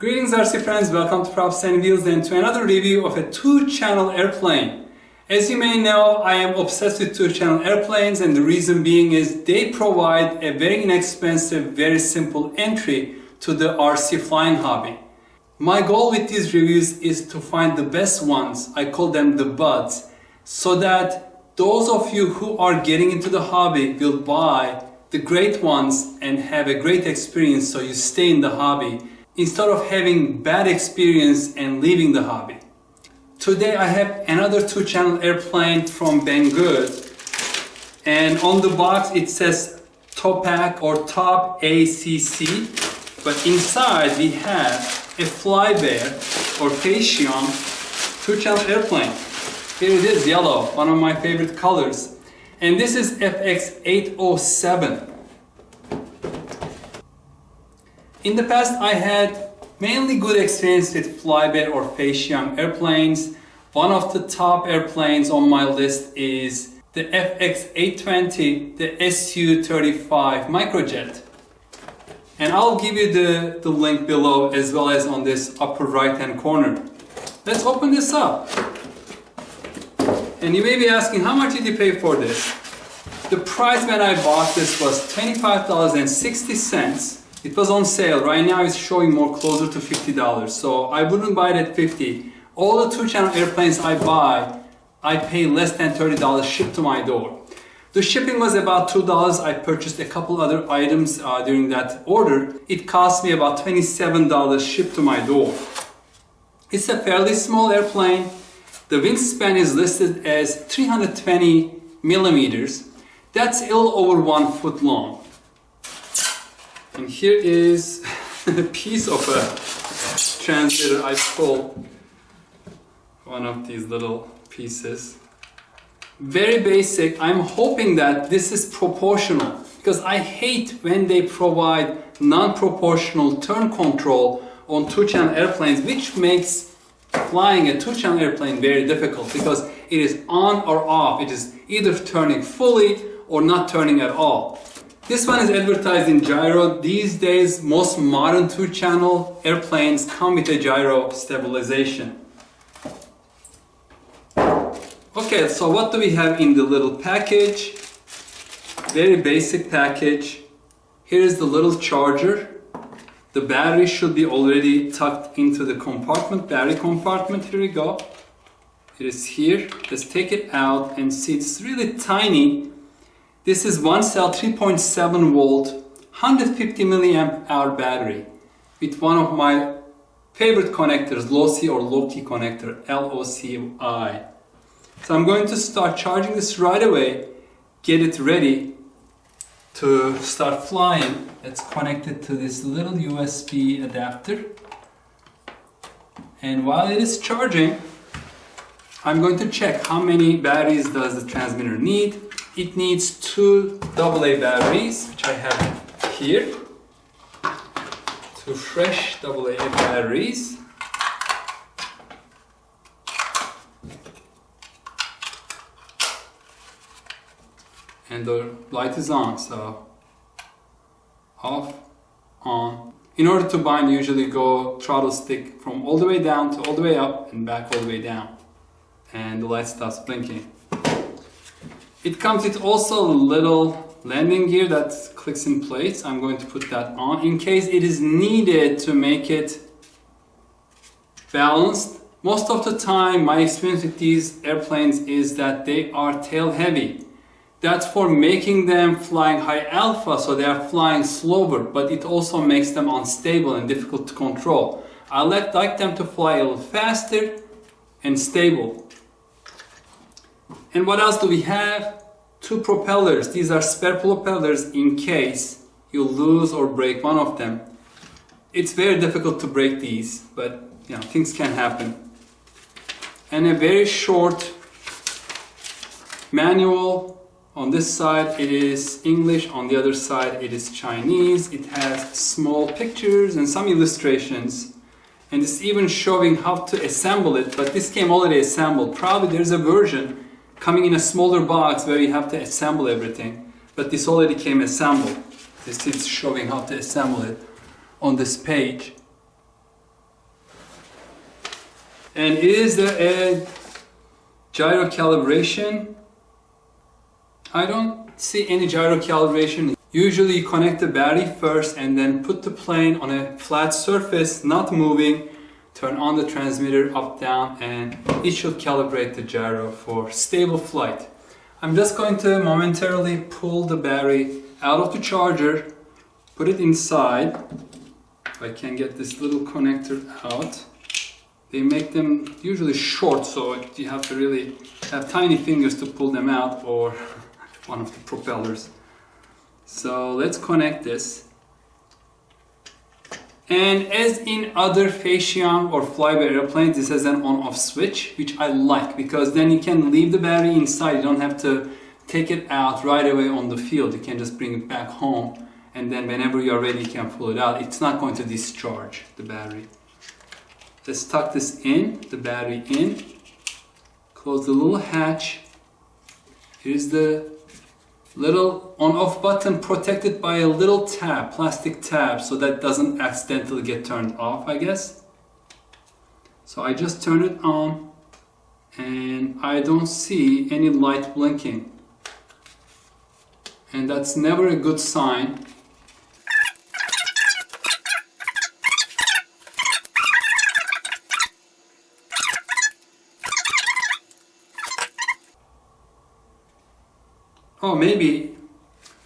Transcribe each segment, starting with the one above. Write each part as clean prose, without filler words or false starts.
Greetings RC friends, welcome to Props and Wheels and to another review of a 2-channel airplane. As you may know, I am obsessed with 2-channel airplanes, and the reason being is they provide a very inexpensive, very simple entry to the RC flying hobby. My goal with these reviews is to find the best ones, I call them the buds, so that those of you who are getting into the hobby will buy the great ones and have a great experience so you stay in the hobby, instead of having bad experience and leaving the hobby. Today I have another 2-channel airplane from Banggood, and on the box it says Topac or Top ACC, but inside we have a Flybear or Fei Xiong 2-channel airplane. Here it is, yellow, one of my favorite colors, and this is FX807. In the past, I had mainly good experience with Flybear or Fei Xiong airplanes. One of the top airplanes on my list is the FX820, the SU-35 microjet. And I'll give you the link below as well as on this upper right hand corner. Let's open this up. And you may be asking, how much did you pay for this? The price when I bought this was $25.60. It was on sale. Right now it's showing more closer to $50. So I wouldn't buy it at $50. All the 2-channel airplanes I buy, I pay less than $30 shipped to my door. The shipping was about $2. I purchased a couple other items during that order. It cost me about $27 shipped to my door. It's a fairly small airplane. The wingspan is listed as 320 millimeters. That's a little over 1 foot long. And here is a piece of a transmitter. I pulled one of these little pieces. Very basic. I'm hoping that this is proportional, because I hate when they provide non-proportional turn control on 2-channel airplanes, which makes flying a 2-channel airplane very difficult, because it is on or off. It is either turning fully or not turning at all. This one is advertised in gyro. These days, most modern 2-channel airplanes come with a gyro stabilization. Okay, so what do we have in the little package? Very basic package. Here is the little charger. The battery should be already tucked into the compartment, battery compartment. Here we go. It is here. Let's take it out and see. It's really tiny. This is one cell 3.7 volt, 150 milliamp hour battery with one of my favorite connectors, low-C or low-key connector, LOCI. So I'm going to start charging this right away, get it ready to start flying. Let's connect it to this little USB adapter. And while it is charging, I'm going to check how many batteries does the transmitter need. It needs 2 AA batteries, which I have here. 2 fresh AA batteries. And the light is on, so off, on. In order to bind, you usually go throttle stick from all the way down to all the way up and back all the way down. And the light stops blinking. It comes with also a little landing gear that clicks in place. I'm going to put that on in case it is needed to make it balanced. Most of the time, my experience with these airplanes is that they are tail heavy. That's for making them flying high alpha, so they are flying slower, but it also makes them unstable and difficult to control. I like them to fly a little faster and stable. And what else do we have? 2 propellers. These are spare propellers in case you lose or break one of them. It's very difficult to break these, but you know, things can happen. And a very short manual. On this side it is English, on the other side it is Chinese. It has small pictures and some illustrations. And it's even showing how to assemble it, but this came already assembled. Probably there's a version coming in a smaller box where you have to assemble everything, but this already came assembled. This is showing how to assemble it on this page. And it is the gyro calibration. I don't see any gyro calibration. Usually you connect the battery first and then put the plane on a flat surface, not moving. Turn on the transmitter up, down, and it should calibrate the gyro for stable flight. I'm just going to momentarily pull the battery out of the charger, put it inside. If I can get this little connector out. They make them usually short, so you have to really have tiny fingers to pull them out, or one of the propellers. So let's connect this. And as in other Fei Xiong or Flybear airplanes, this has an on-off switch, which I like because then you can leave the battery inside. You don't have to take it out right away on the field. You can just bring it back home, and then whenever you're ready, you can pull it out. It's not going to discharge the battery. Let's tuck this in, the battery in. Close the little hatch. Here's the little on-off button protected by a little tab, plastic tab, so that doesn't accidentally get turned off, I guess. So I just turn it on and I don't see any light blinking. And that's never a good sign. Oh, maybe.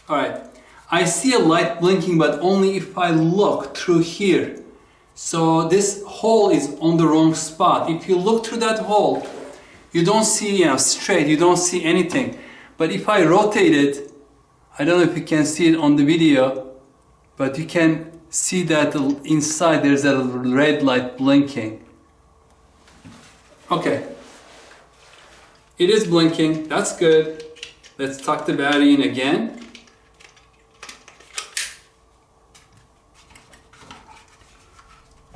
Alright. I see a light blinking, but only if I look through here. So this hole is on the wrong spot. If you look through that hole, you don't see, straight, you don't see anything. But if I rotate it, I don't know if you can see it on the video, but you can see that inside there's a red light blinking. Okay. It is blinking, that's good. Let's tuck the battery in again.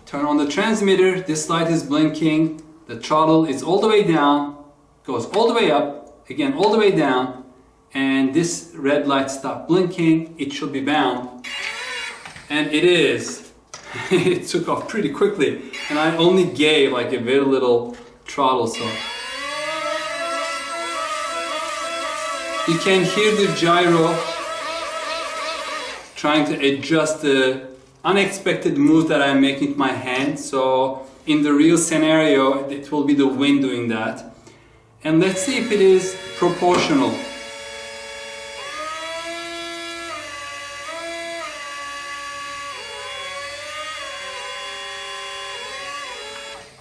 Turn on the transmitter. This light is blinking. The throttle is all the way down, goes all the way up, again all the way down, and this red light stopped blinking. It should be bound. And it is. It took off pretty quickly. And I only gave like a very little throttle, so. You can hear the gyro trying to adjust the unexpected move that I'm making with my hand. So in the real scenario, it will be the wind doing that. And let's see if it is proportional.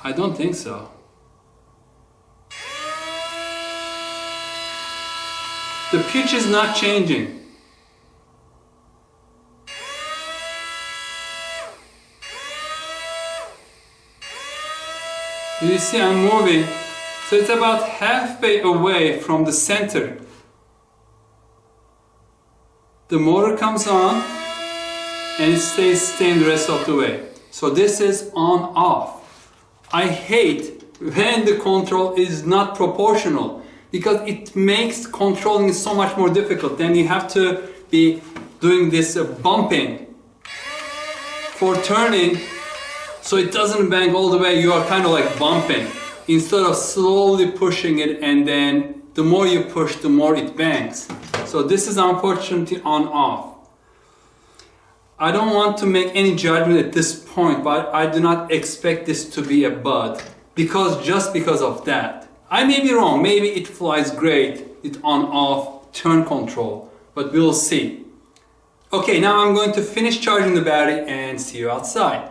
I don't think so. The pitch is not changing. You see I'm moving, so it's about halfway away from the center. The motor comes on and it stays the rest of the way. So this is on off. I hate when the control is not proportional, because it makes controlling so much more difficult. Then you have to be doing this bumping for turning, so it doesn't bang all the way. You are kind of like bumping instead of slowly pushing it, and then the more you push, the more it bangs. So this is unfortunately on off. I don't want to make any judgment at this point, but I do not expect this to be a bud, just because of that. I may be wrong, maybe it flies great, it's on-off turn control, but we'll see. Okay, now I'm going to finish charging the battery and see you outside.